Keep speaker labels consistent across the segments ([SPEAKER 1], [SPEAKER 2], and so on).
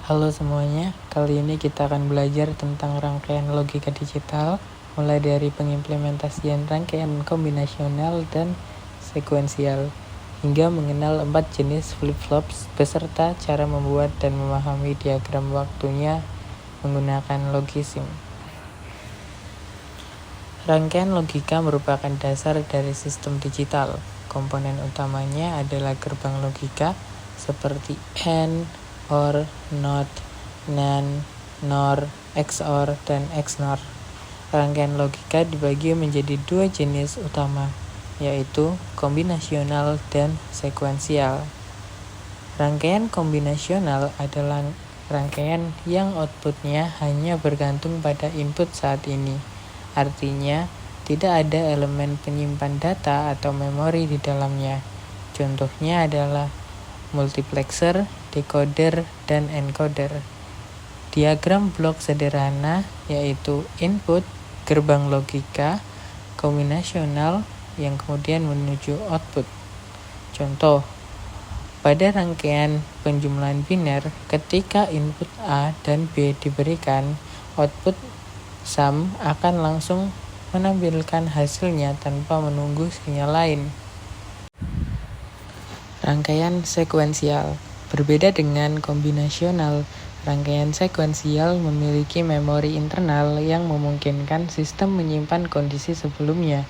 [SPEAKER 1] Halo semuanya, kali ini kita akan belajar tentang rangkaian logika digital, mulai dari pengimplementasian rangkaian kombinasional dan sekuensial, hingga mengenal 4 jenis flip-flops beserta cara membuat dan memahami diagram waktunya menggunakan logisim. Rangkaian logika merupakan dasar dari sistem digital. Komponen utamanya adalah gerbang logika seperti AND, OR, NOT, NAND, NOR, XOR, dan XNOR. Rangkaian logika dibagi menjadi 2 jenis utama, yaitu kombinasional dan sekuensial. Rangkaian kombinasional adalah rangkaian yang outputnya hanya bergantung pada input saat ini. Artinya, tidak ada elemen penyimpan data atau memori di dalamnya. Contohnya adalah multiplexer, decoder, dan encoder. Diagram blok sederhana yaitu input, gerbang logika, kombinasional yang kemudian menuju output. Contoh, pada rangkaian penjumlahan biner, ketika input A dan B diberikan, output sum akan langsung menampilkan hasilnya tanpa menunggu sinyal lain. Rangkaian sekuensial berbeda dengan kombinasional. Rangkaian sekuensial memiliki memori internal yang memungkinkan sistem menyimpan kondisi sebelumnya.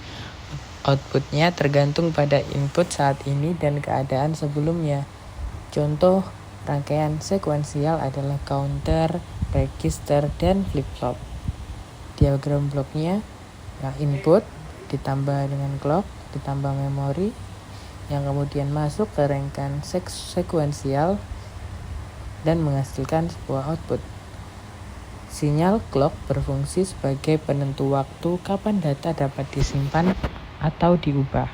[SPEAKER 1] Outputnya tergantung pada input saat ini dan keadaan sebelumnya. Contoh rangkaian sekuensial adalah counter, register, dan flip-flop. Diagram bloknya input ditambah dengan clock ditambah memori yang kemudian masuk ke rangkaian sekuensial dan menghasilkan sebuah output. Sinyal clock berfungsi sebagai penentu waktu kapan data dapat disimpan atau diubah.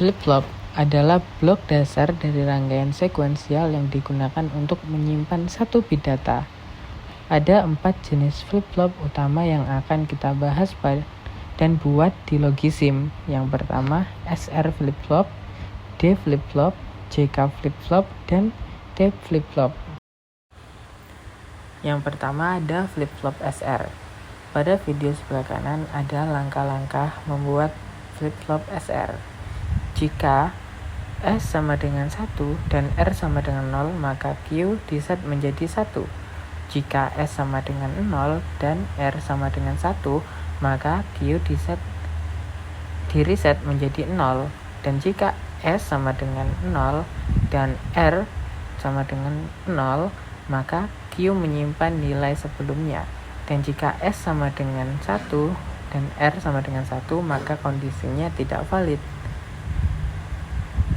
[SPEAKER 1] Flip-flop adalah blok dasar dari rangkaian sekuensial yang digunakan untuk menyimpan satu bit data. Ada 4 jenis flip-flop utama yang akan kita bahas dan buat di logisim. Yang pertama, SR flip-flop, D flip-flop, JK flip-flop, dan T flip-flop. Yang pertama ada flip-flop SR. Pada video sebelah kanan ada langkah-langkah membuat flip-flop SR. Jika S sama dengan 1 dan R sama dengan 0, maka Q diset menjadi 1. Jika S sama dengan 0 dan R sama dengan 1, maka Q di-reset menjadi 0. Dan jika S sama dengan 0 dan R sama dengan 0, maka Q menyimpan nilai sebelumnya. Dan jika S sama dengan 1 dan R sama dengan 1, maka kondisinya tidak valid.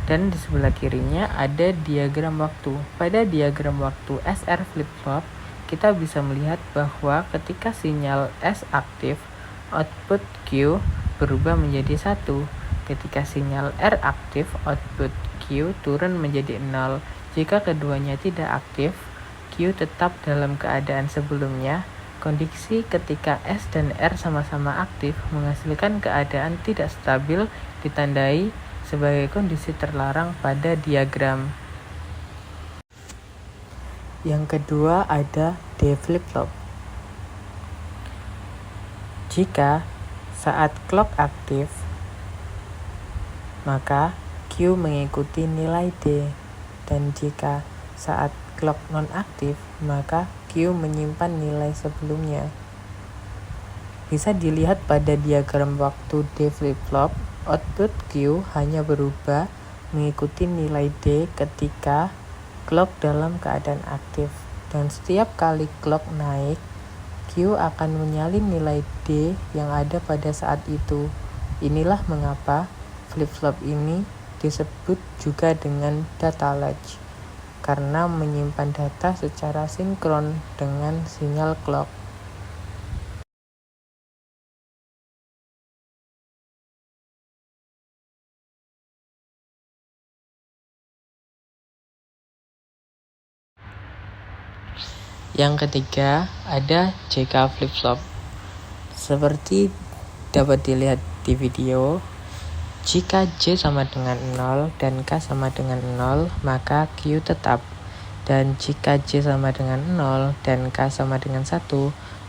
[SPEAKER 1] Dan di sebelah kirinya ada diagram waktu. Pada diagram waktu SR flip-flop, kita bisa melihat bahwa ketika sinyal S aktif, output Q berubah menjadi 1. Ketika sinyal R aktif, output Q turun menjadi 0. Jika keduanya tidak aktif, Q tetap dalam keadaan sebelumnya. Kondisi ketika S dan R sama-sama aktif menghasilkan keadaan tidak stabil ditandai sebagai kondisi terlarang pada diagram. Yang kedua ada D flip-flop. Jika saat clock aktif, maka Q mengikuti nilai D, dan jika saat clock non-aktif, maka Q menyimpan nilai sebelumnya. Bisa dilihat pada diagram waktu D flip-flop, output Q hanya berubah mengikuti nilai D ketika clock dalam keadaan aktif, dan setiap kali clock naik, Q akan menyalin nilai D yang ada pada saat itu. Inilah mengapa flip-flop ini disebut juga dengan data latch, karena menyimpan data secara sinkron dengan sinyal clock. Yang ketiga ada JK flip-flop. Seperti dapat dilihat di video, jika J sama dengan 0 dan K sama dengan 0, maka Q tetap. Dan jika J sama dengan 0 dan K sama dengan 1,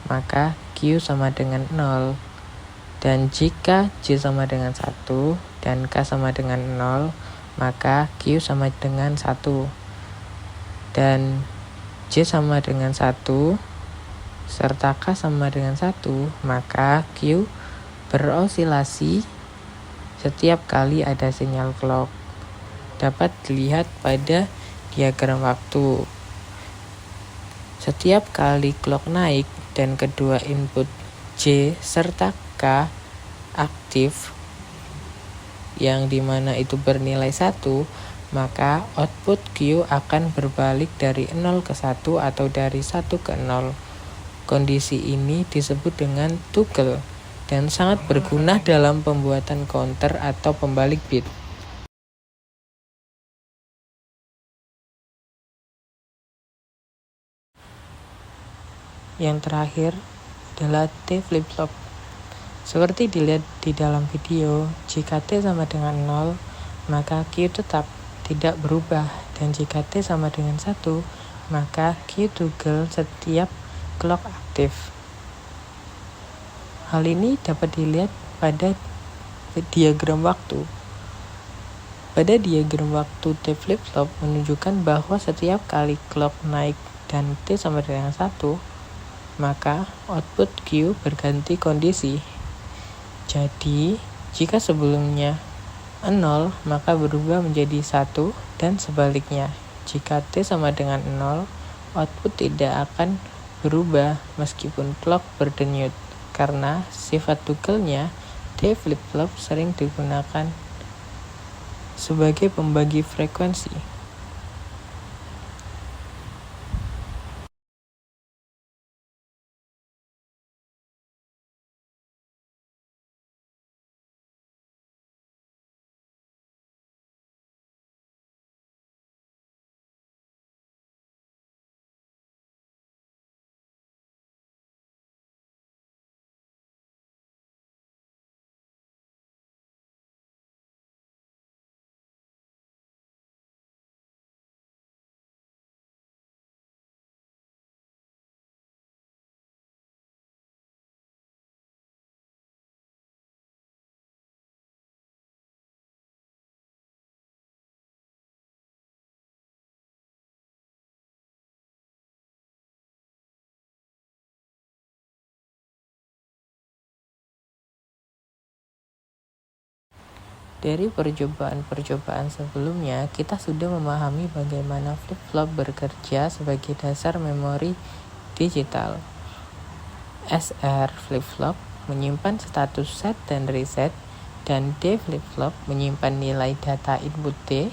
[SPEAKER 1] maka Q sama dengan 0. Dan jika J sama dengan 1 dan K sama dengan 0, maka Q sama dengan 1. Dan J sama dengan 1 serta K sama dengan 1, maka Q berosilasi setiap kali ada sinyal clock. Dapat dilihat pada diagram waktu. Setiap kali clock naik dan kedua input J serta K aktif, yang dimana itu bernilai 1, maka output Q akan berbalik dari 0 ke 1 atau dari 1 ke 0. Kondisi ini disebut dengan toggle dan sangat berguna dalam pembuatan counter atau pembalik bit. Yang terakhir adalah T flip-flop. Seperti dilihat di dalam video, jika T sama dengan 0, maka Q tetap tidak berubah. Dan jika T sama dengan 1, maka Q toggle setiap clock aktif. Hal ini dapat dilihat pada diagram waktu. Pada diagram waktu T flip-flop menunjukkan bahwa setiap kali clock naik dan T sama dengan 1, maka output Q berganti kondisi. Jadi, jika sebelumnya 0, maka berubah menjadi 1 dan sebaliknya. Jika T sama dengan 0, output tidak akan berubah meskipun clock berdenyut. Karena sifat toggle-nya, T flip-flop sering digunakan sebagai pembagi frekuensi. Dari percobaan-percobaan sebelumnya, kita sudah memahami bagaimana flip-flop bekerja sebagai dasar memori digital. SR flip-flop menyimpan status set dan reset, dan D flip-flop menyimpan nilai data input D,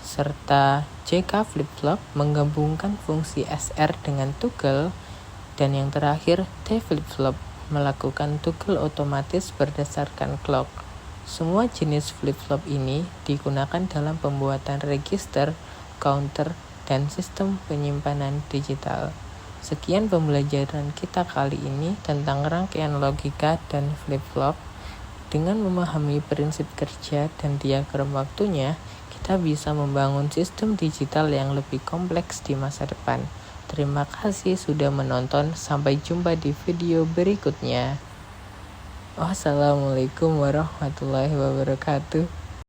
[SPEAKER 1] serta JK flip-flop menggabungkan fungsi SR dengan toggle, dan yang terakhir T flip-flop melakukan toggle otomatis berdasarkan clock. Semua jenis flip-flop ini digunakan dalam pembuatan register, counter, dan sistem penyimpanan digital. Sekian pembelajaran kita kali ini tentang rangkaian logika dan flip-flop. Dengan memahami prinsip kerja dan diagram waktunya, kita bisa membangun sistem digital yang lebih kompleks di masa depan. Terima kasih sudah menonton. Sampai jumpa di video berikutnya. Wassalamualaikum warahmatullahi wabarakatuh.